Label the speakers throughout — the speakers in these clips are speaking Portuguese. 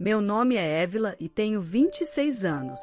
Speaker 1: Meu nome é Évila e tenho 26 anos.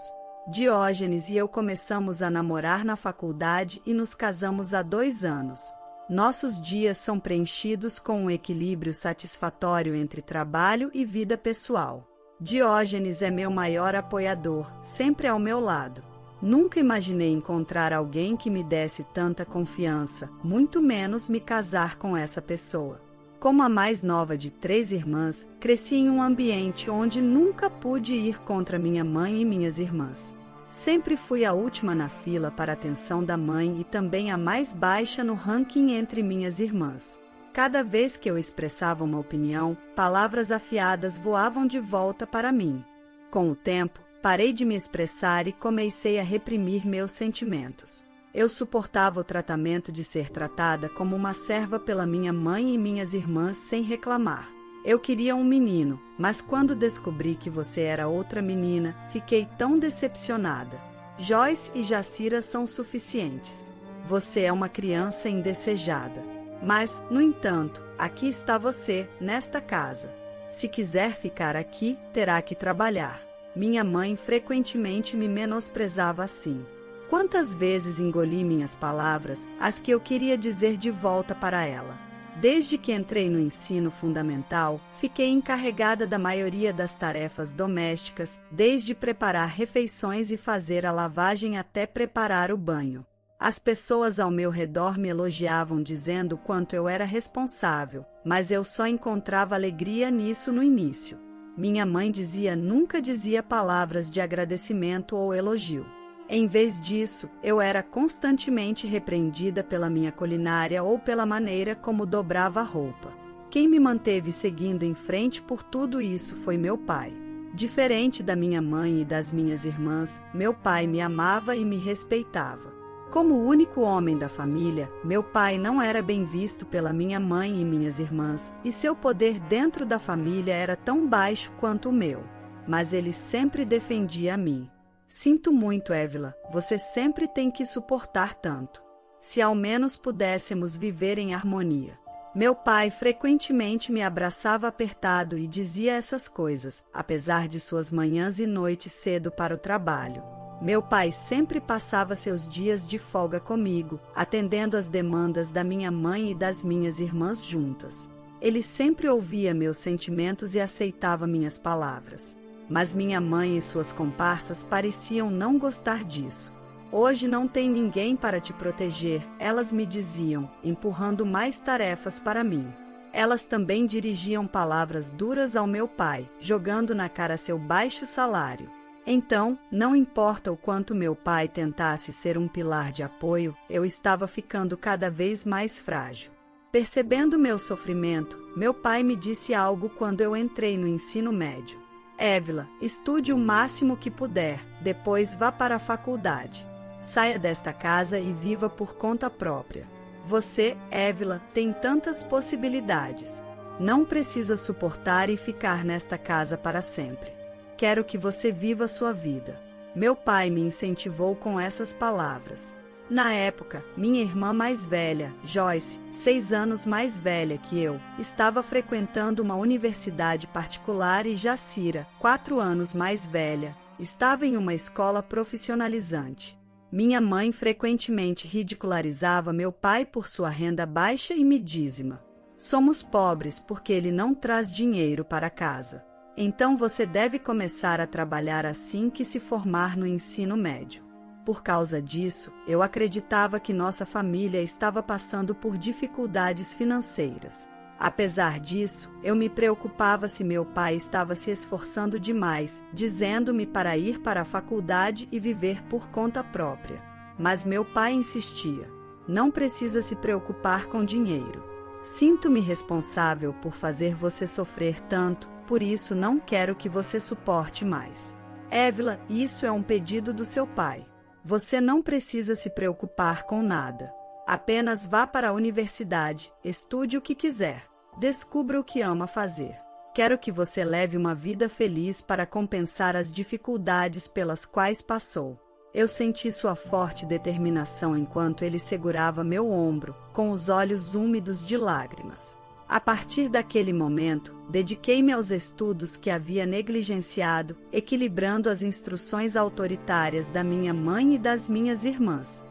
Speaker 1: Diógenes e eu começamos a namorar na faculdade e nos casamos há 2 anos. Nossos dias são preenchidos com um equilíbrio satisfatório entre trabalho e vida pessoal. Diógenes é meu maior apoiador, sempre ao meu lado. Nunca imaginei encontrar alguém que me desse tanta confiança, muito menos me casar com essa pessoa. Como a mais nova de 3 irmãs, cresci em um ambiente onde nunca pude ir contra minha mãe e minhas irmãs. Sempre fui a última na fila para a atenção da mãe e também a mais baixa no ranking entre minhas irmãs. Cada vez que eu expressava uma opinião, palavras afiadas voavam de volta para mim. Com o tempo, parei de me expressar e comecei a reprimir meus sentimentos. Eu suportava o tratamento de ser tratada como uma serva pela minha mãe e minhas irmãs sem reclamar. Eu queria um menino, mas quando descobri que você era outra menina, fiquei tão decepcionada. Joyce e Jacira são suficientes. Você é uma criança indesejada. Mas, no entanto, aqui está você, nesta casa. Se quiser ficar aqui, terá que trabalhar. Minha mãe frequentemente me menosprezava assim. Quantas vezes engoli minhas palavras, as que eu queria dizer de volta para ela. Desde que entrei no ensino fundamental, fiquei encarregada da maioria das tarefas domésticas, desde preparar refeições e fazer a lavagem até preparar o banho. As pessoas ao meu redor me elogiavam dizendo o quanto eu era responsável, mas eu só encontrava alegria nisso no início. Minha mãe nunca dizia palavras de agradecimento ou elogio. Em vez disso, eu era constantemente repreendida pela minha culinária ou pela maneira como dobrava a roupa. Quem me manteve seguindo em frente por tudo isso foi meu pai. Diferente da minha mãe e das minhas irmãs, meu pai me amava e me respeitava. Como o único homem da família, meu pai não era bem visto pela minha mãe e minhas irmãs, e seu poder dentro da família era tão baixo quanto o meu. Mas ele sempre defendia a mim. Sinto muito, Évila, você sempre tem que suportar tanto. Se ao menos pudéssemos viver em harmonia. Meu pai frequentemente me abraçava apertado e dizia essas coisas, apesar de suas manhãs e noites cedo para o trabalho. Meu pai sempre passava seus dias de folga comigo, atendendo às demandas da minha mãe e das minhas irmãs juntas. Ele sempre ouvia meus sentimentos e aceitava minhas palavras. Mas minha mãe e suas comparsas pareciam não gostar disso. Hoje não tem ninguém para te proteger, elas me diziam, empurrando mais tarefas para mim. Elas também dirigiam palavras duras ao meu pai, jogando na cara seu baixo salário. Então, não importa o quanto meu pai tentasse ser um pilar de apoio, eu estava ficando cada vez mais frágil. Percebendo meu sofrimento, meu pai me disse algo quando eu entrei no ensino médio. Évila, estude o máximo que puder, depois vá para a faculdade. Saia desta casa e viva por conta própria. Você, Évila, tem tantas possibilidades. Não precisa suportar e ficar nesta casa para sempre. Quero que você viva sua vida. Meu pai me incentivou com essas palavras. Na época, minha irmã mais velha, Joyce, 6 anos mais velha que eu, estava frequentando uma universidade particular e Jacira, 4 anos mais velha, estava em uma escola profissionalizante. Minha mãe frequentemente ridicularizava meu pai por sua renda baixa e midízima. Somos pobres porque ele não traz dinheiro para casa. Então você deve começar a trabalhar assim que se formar no ensino médio. Por causa disso, eu acreditava que nossa família estava passando por dificuldades financeiras. Apesar disso, eu me preocupava se meu pai estava se esforçando demais, dizendo-me para ir para a faculdade e viver por conta própria. Mas meu pai insistia: não precisa se preocupar com dinheiro. Sinto-me responsável por fazer você sofrer tanto, por isso não quero que você suporte mais. Évila, isso é um pedido do seu pai. Você não precisa se preocupar com nada. Apenas vá para a universidade, estude o que quiser, descubra o que ama fazer. Quero que você leve uma vida feliz para compensar as dificuldades pelas quais passou. Eu senti sua forte determinação enquanto ele segurava meu ombro, com os olhos úmidos de lágrimas. A partir daquele momento, dediquei-me aos estudos que havia negligenciado, equilibrando as instruções autoritárias da minha mãe e das minhas irmãs.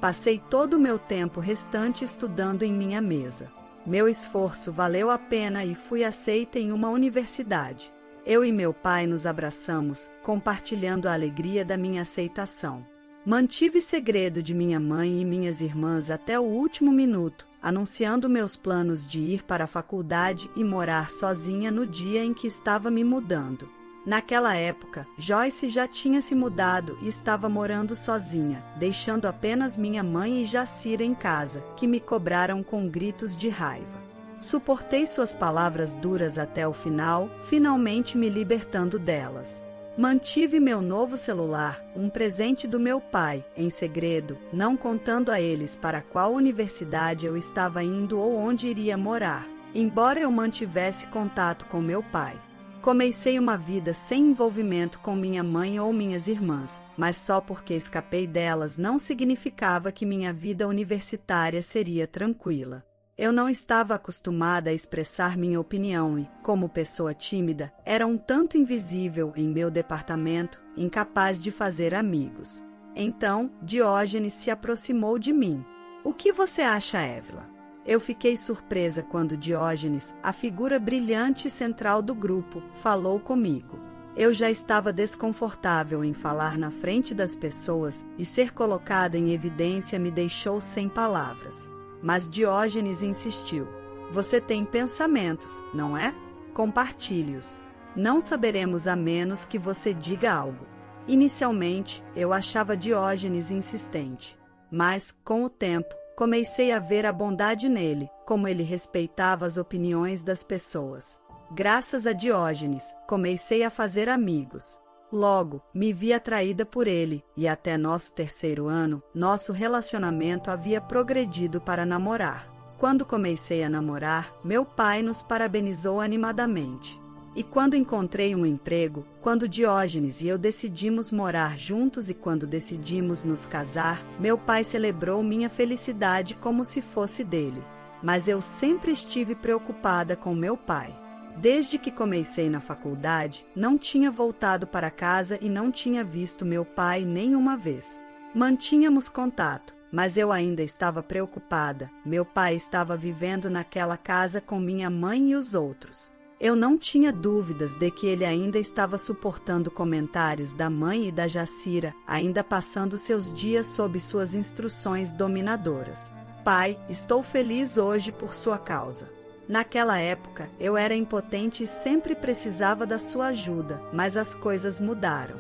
Speaker 1: Passei todo o meu tempo restante estudando em minha mesa. Meu esforço valeu a pena e fui aceita em uma universidade. Eu e meu pai nos abraçamos, compartilhando a alegria da minha aceitação. Mantive segredo de minha mãe e minhas irmãs até o último minuto, anunciando meus planos de ir para a faculdade e morar sozinha no dia em que estava me mudando. Naquela época, Joyce já tinha se mudado e estava morando sozinha, deixando apenas minha mãe e Jacira em casa, que me cobraram com gritos de raiva. Suportei suas palavras duras até o final, finalmente me libertando delas. Mantive meu novo celular, um presente do meu pai, em segredo, não contando a eles para qual universidade eu estava indo ou onde iria morar, embora eu mantivesse contato com meu pai. Comecei uma vida sem envolvimento com minha mãe ou minhas irmãs, mas só porque escapei delas não significava que minha vida universitária seria tranquila. Eu não estava acostumada a expressar minha opinião e, como pessoa tímida, era um tanto invisível em meu departamento, incapaz de fazer amigos. Então, Diógenes se aproximou de mim. "O que você acha, Évila?" Eu fiquei surpresa quando Diógenes, a figura brilhante e central do grupo, falou comigo. Eu já estava desconfortável em falar na frente das pessoas e ser colocada em evidência me deixou sem palavras. Mas Diógenes insistiu. "Você tem pensamentos, não é? Compartilhe-os. Não saberemos a menos que você diga algo." Inicialmente, eu achava Diógenes insistente, mas, com o tempo, comecei a ver a bondade nele, como ele respeitava as opiniões das pessoas. Graças a Diógenes, comecei a fazer amigos. Logo, me vi atraída por ele, e até nosso terceiro ano, nosso relacionamento havia progredido para namorar. Quando comecei a namorar, meu pai nos parabenizou animadamente. E quando encontrei um emprego, quando Diógenes e eu decidimos morar juntos e quando decidimos nos casar, meu pai celebrou minha felicidade como se fosse dele. Mas eu sempre estive preocupada com meu pai. Desde que comecei na faculdade, não tinha voltado para casa e não tinha visto meu pai nenhuma vez. Mantínhamos contato, mas eu ainda estava preocupada. Meu pai estava vivendo naquela casa com minha mãe e os outros. Eu não tinha dúvidas de que ele ainda estava suportando comentários da mãe e da Jacira, ainda passando seus dias sob suas instruções dominadoras. "Pai, estou feliz hoje por sua causa." Naquela época, eu era impotente e sempre precisava da sua ajuda, mas as coisas mudaram.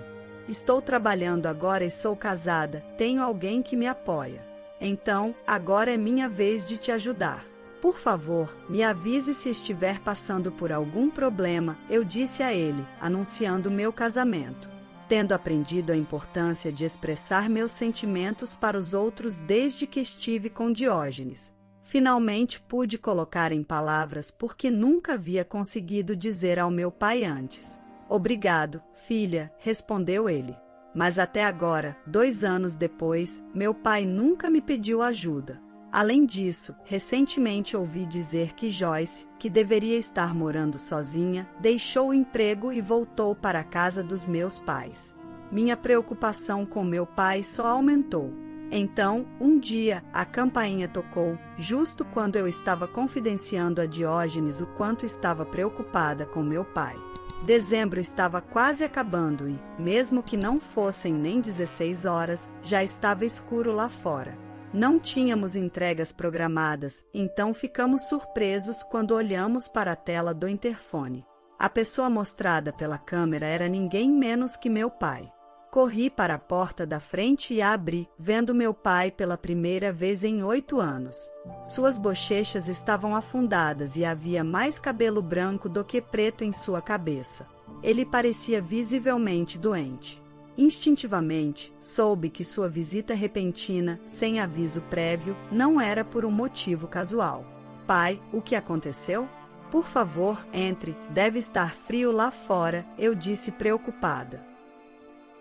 Speaker 1: "Estou trabalhando agora e sou casada, tenho alguém que me apoia. Então, agora é minha vez de te ajudar. Por favor, me avise se estiver passando por algum problema", eu disse a ele, anunciando meu casamento. Tendo aprendido a importância de expressar meus sentimentos para os outros desde que estive com Diógenes, finalmente pude colocar em palavras porque nunca havia conseguido dizer ao meu pai antes. "Obrigado, filha", respondeu ele. Mas até agora, 2 anos depois, meu pai nunca me pediu ajuda. Além disso, recentemente ouvi dizer que Joyce, que deveria estar morando sozinha, deixou o emprego e voltou para a casa dos meus pais. Minha preocupação com meu pai só aumentou. Então, um dia, a campainha tocou, justo quando eu estava confidenciando a Diógenes o quanto estava preocupada com meu pai. Dezembro estava quase acabando e, mesmo que não fossem nem 16 horas, já estava escuro lá fora. Não tínhamos entregas programadas, então ficamos surpresos quando olhamos para a tela do interfone. A pessoa mostrada pela câmera era ninguém menos que meu pai. Corri para a porta da frente e a abri, vendo meu pai pela primeira vez em 8 anos. Suas bochechas estavam afundadas e havia mais cabelo branco do que preto em sua cabeça. Ele parecia visivelmente doente. Instintivamente, soube que sua visita repentina, sem aviso prévio, não era por um motivo casual. "Pai, o que aconteceu?" "Por favor, entre, deve estar frio lá fora", eu disse preocupada.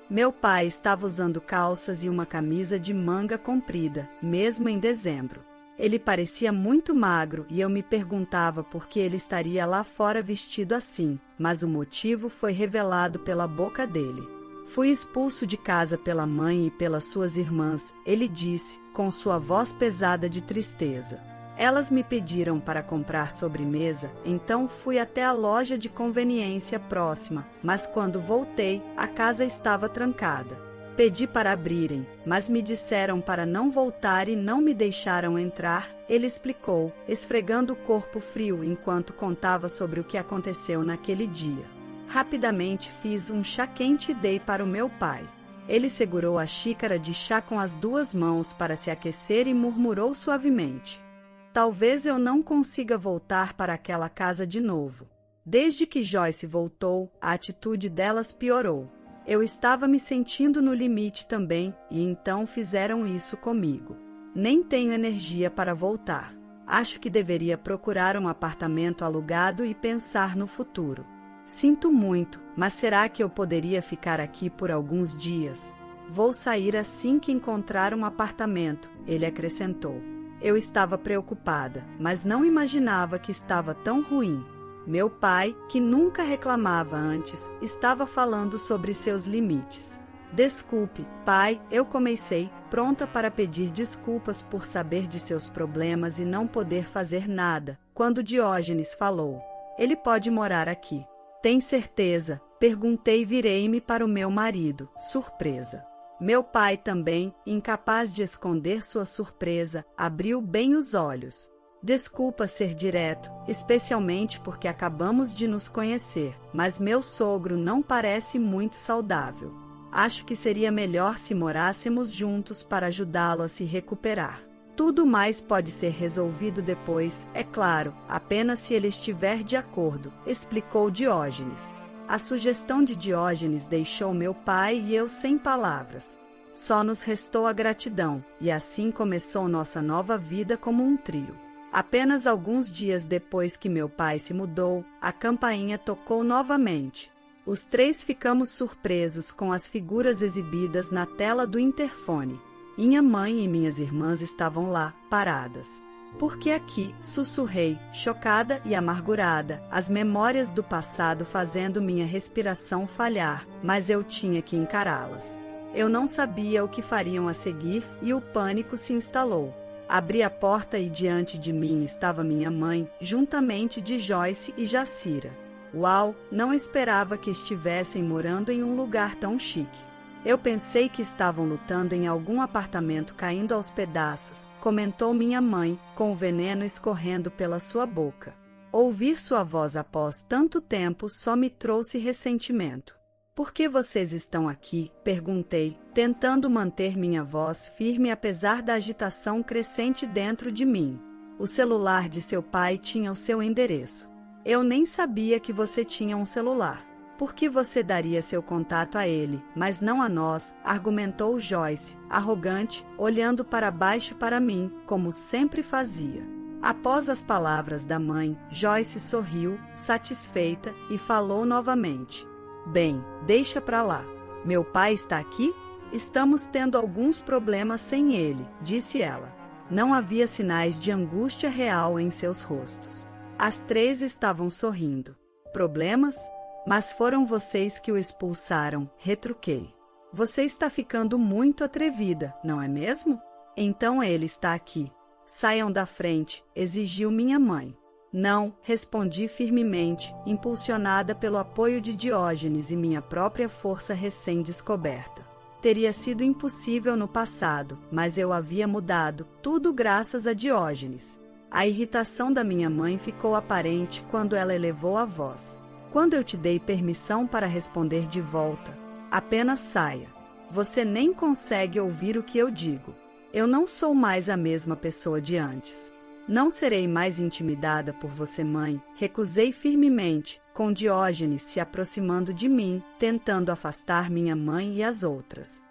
Speaker 1: Meu pai estava usando calças e uma camisa de manga comprida, mesmo em dezembro. Ele parecia muito magro e eu me perguntava por que ele estaria lá fora vestido assim, mas o motivo foi revelado pela boca dele. Fui expulso de casa pela mãe e pelas suas irmãs, ele disse, com sua voz pesada de tristeza. Elas me pediram para comprar sobremesa, então fui até a loja de conveniência próxima, mas quando voltei, a casa estava trancada. Pedi para abrirem, mas me disseram para não voltar e não me deixaram entrar, ele explicou, esfregando o corpo frio enquanto contava sobre o que aconteceu naquele dia. Rapidamente fiz um chá quente e dei para o meu pai. Ele segurou a xícara de chá com as 2 mãos para se aquecer e murmurou suavemente. Talvez eu não consiga voltar para aquela casa de novo. Desde que Joyce voltou, a atitude delas piorou. Eu estava me sentindo no limite também, e então fizeram isso comigo. Nem tenho energia para voltar. Acho que deveria procurar um apartamento alugado e pensar no futuro. Sinto muito, mas será que eu poderia ficar aqui por alguns dias? Vou sair assim que encontrar um apartamento, ele acrescentou. Eu estava preocupada, mas não imaginava que estava tão ruim. Meu pai, que nunca reclamava antes, estava falando sobre seus limites. Desculpe, pai, eu comecei, pronta para pedir desculpas por saber de seus problemas e não poder fazer nada, quando Diógenes falou. Ele pode morar aqui. Tem certeza? Perguntei e virei-me para o meu marido, surpresa. Meu pai também, incapaz de esconder sua surpresa, abriu bem os olhos. Desculpa ser direto, especialmente porque acabamos de nos conhecer, mas meu sogro não parece muito saudável. Acho que seria melhor se morássemos juntos para ajudá-lo a se recuperar. Tudo mais pode ser resolvido depois, é claro, apenas se ele estiver de acordo, explicou Diógenes. A sugestão de Diógenes deixou meu pai e eu sem palavras. Só nos restou a gratidão, e assim começou nossa nova vida como um trio. Apenas alguns dias depois que meu pai se mudou, a campainha tocou novamente. Os 3 ficamos surpresos com as figuras exibidas na tela do interfone. Minha mãe e minhas irmãs estavam lá, paradas. Por que aqui? Sussurrei, chocada e amargurada, as memórias do passado fazendo minha respiração falhar, mas eu tinha que encará-las. Eu não sabia o que fariam a seguir e o pânico se instalou. Abri a porta e diante de mim estava minha mãe, juntamente de Joyce e Jacira. Uau, não esperava que estivessem morando em um lugar tão chique. Eu pensei que estavam lutando em algum apartamento caindo aos pedaços, comentou minha mãe, com o veneno escorrendo pela sua boca. Ouvir sua voz após tanto tempo só me trouxe ressentimento. Por que vocês estão aqui? Perguntei, tentando manter minha voz firme apesar da agitação crescente dentro de mim. O celular de seu pai tinha o seu endereço. Eu nem sabia que você tinha um celular. Por que você daria seu contato a ele, mas não a nós? Argumentou Joyce, arrogante, olhando para baixo para mim, como sempre fazia. Após as palavras da mãe, Joyce sorriu, satisfeita, e falou novamente. Bem, deixa pra lá. Meu pai está aqui? Estamos tendo alguns problemas sem ele, disse ela. Não havia sinais de angústia real em seus rostos. As 3 estavam sorrindo. Problemas? Mas foram vocês que o expulsaram, retruquei. Você está ficando muito atrevida, não é mesmo? Então ele está aqui. Saiam da frente, exigiu minha mãe. Não, respondi firmemente, impulsionada pelo apoio de Diógenes e minha própria força recém-descoberta. Teria sido impossível no passado, mas eu havia mudado, tudo graças a Diógenes. A irritação da minha mãe ficou aparente quando ela elevou a voz. Quando eu te dei permissão para responder de volta, apenas saia. Você nem consegue ouvir o que eu digo. Eu não sou mais a mesma pessoa de antes. Não serei mais intimidada por você, mãe. Recusei firmemente, com Diógenes se aproximando de mim, tentando afastar minha mãe e as outras.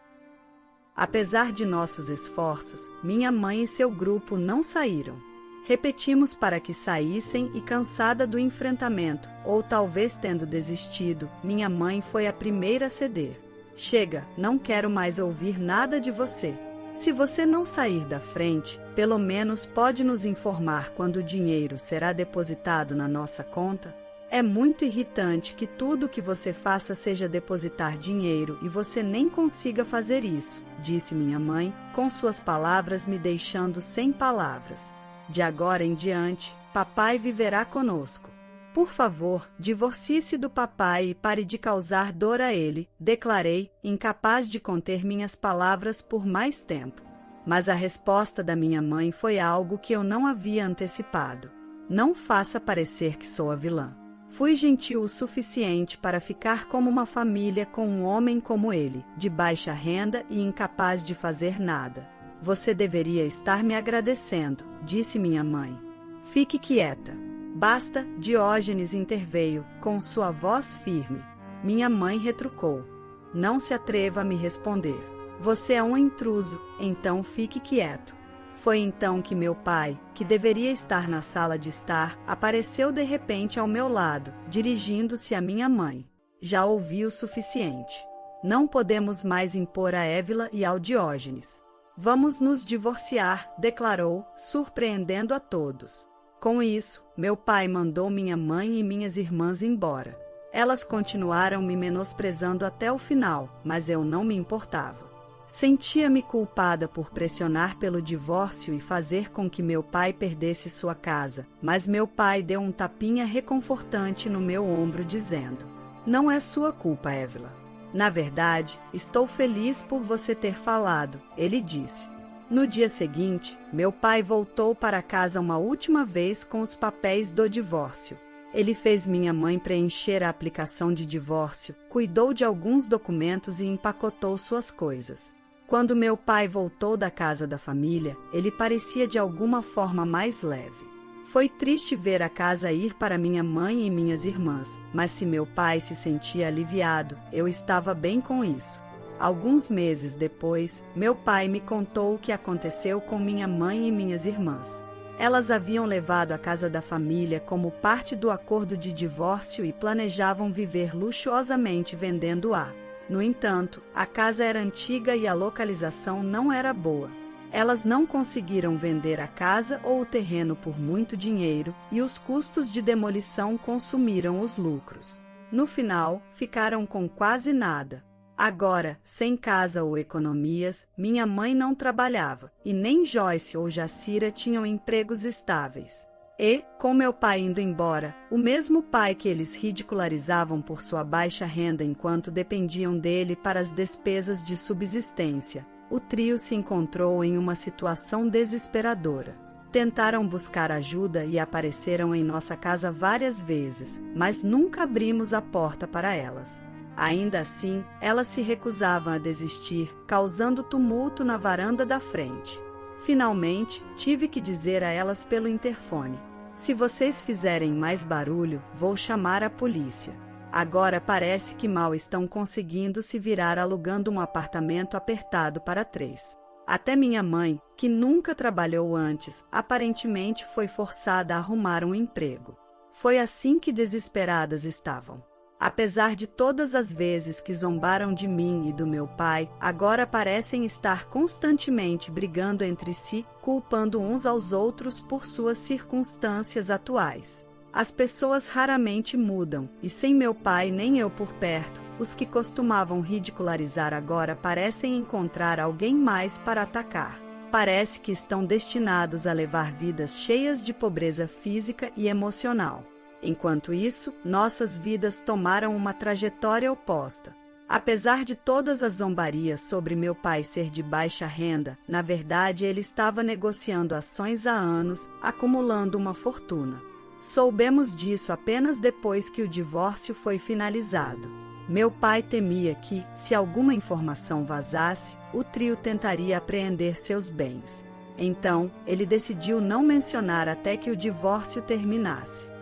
Speaker 1: Apesar de nossos esforços, minha mãe e seu grupo não saíram. Repetimos para que saíssem e, cansada do enfrentamento, ou talvez tendo desistido, minha mãe foi a primeira a ceder. Chega, não quero mais ouvir nada de você. Se você não sair da frente, pelo menos pode nos informar quando o dinheiro será depositado na nossa conta? É muito irritante que tudo o que você faça seja depositar dinheiro e você nem consiga fazer isso, disse minha mãe, com suas palavras me deixando sem palavras. De agora em diante, papai viverá conosco. Por favor, divorcie-se do papai e pare de causar dor a ele, declarei, incapaz de conter minhas palavras por mais tempo. Mas a resposta da minha mãe foi algo que eu não havia antecipado. Não faça parecer que sou a vilã. Fui gentil o suficiente para ficar como uma família com um homem como ele, de baixa renda e incapaz de fazer nada. Você deveria estar me agradecendo, disse minha mãe. Fique quieta. Basta, Diógenes interveio, com sua voz firme. Minha mãe retrucou. Não se atreva a me responder. Você é um intruso, então fique quieto. Foi então que meu pai, que deveria estar na sala de estar, apareceu de repente ao meu lado, dirigindo-se à minha mãe. Já ouvi o suficiente. Não podemos mais impor a Évila e ao Diógenes. Vamos nos divorciar, declarou, surpreendendo a todos. Com isso, meu pai mandou minha mãe e minhas irmãs embora. Elas continuaram me menosprezando até o final, mas eu não me importava. Sentia-me culpada por pressionar pelo divórcio e fazer com que meu pai perdesse sua casa, mas meu pai deu um tapinha reconfortante no meu ombro dizendo: "Não é sua culpa, Évila. Na verdade, estou feliz por você ter falado", ele disse. No dia seguinte, meu pai voltou para casa uma última vez com os papéis do divórcio. Ele fez minha mãe preencher a aplicação de divórcio, cuidou de alguns documentos e empacotou suas coisas. Quando meu pai voltou da casa da família, ele parecia de alguma forma mais leve. Foi triste ver a casa ir para minha mãe e minhas irmãs, mas se meu pai se sentia aliviado, eu estava bem com isso. Alguns meses depois, meu pai me contou o que aconteceu com minha mãe e minhas irmãs. Elas haviam levado a casa da família como parte do acordo de divórcio e planejavam viver luxuosamente vendendo-a. No entanto, a casa era antiga e a localização não era boa. Elas não conseguiram vender a casa ou o terreno por muito dinheiro e os custos de demolição consumiram os lucros. No final, ficaram com quase nada. Agora, sem casa ou economias, minha mãe não trabalhava, e nem Joyce ou Jacira tinham empregos estáveis. E, com meu pai indo embora, o mesmo pai que eles ridicularizavam por sua baixa renda enquanto dependiam dele para as despesas de subsistência, o trio se encontrou em uma situação desesperadora. Tentaram buscar ajuda e apareceram em nossa casa várias vezes, mas nunca abrimos a porta para elas. Ainda assim, elas se recusavam a desistir, causando tumulto na varanda da frente. Finalmente, tive que dizer a elas pelo interfone: "Se vocês fizerem mais barulho, vou chamar a polícia." Agora parece que mal estão conseguindo se virar alugando um apartamento apertado para 3. Até minha mãe, que nunca trabalhou antes, aparentemente foi forçada a arrumar um emprego. Foi assim que desesperadas estavam. Apesar de todas as vezes que zombaram de mim e do meu pai, agora parecem estar constantemente brigando entre si, culpando uns aos outros por suas circunstâncias atuais. As pessoas raramente mudam, e sem meu pai nem eu por perto, os que costumavam ridicularizar agora parecem encontrar alguém mais para atacar. Parece que estão destinados a levar vidas cheias de pobreza física e emocional. Enquanto isso, nossas vidas tomaram uma trajetória oposta. Apesar de todas as zombarias sobre meu pai ser de baixa renda, na verdade ele estava negociando ações há anos, acumulando uma fortuna. Soubemos disso apenas depois que o divórcio foi finalizado. Meu pai temia que, se alguma informação vazasse, o trio tentaria apreender seus bens. Então, ele decidiu não mencionar até que o divórcio terminasse.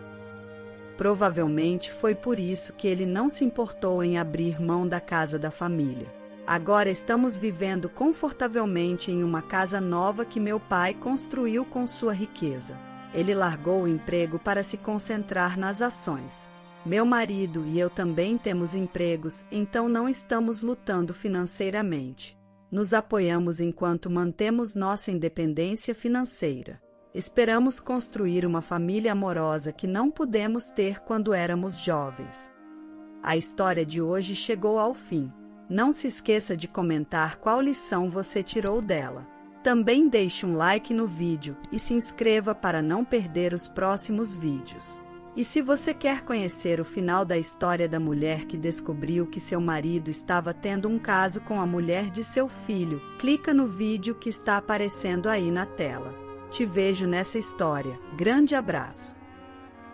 Speaker 1: Provavelmente foi por isso que ele não se importou em abrir mão da casa da família. Agora estamos vivendo confortavelmente em uma casa nova que meu pai construiu com sua riqueza. Ele largou o emprego para se concentrar nas ações. Meu marido e eu também temos empregos, então não estamos lutando financeiramente. Nos apoiamos enquanto mantemos nossa independência financeira. Esperamos construir uma família amorosa que não pudemos ter quando éramos jovens. A história de hoje chegou ao fim. Não se esqueça de comentar qual lição você tirou dela. Também deixe um like no vídeo e se inscreva para não perder os próximos vídeos. E se você quer conhecer o final da história da mulher que descobriu que seu marido estava tendo um caso com a mulher de seu filho, clica no vídeo que está aparecendo aí na tela. Te vejo nessa história. Grande abraço!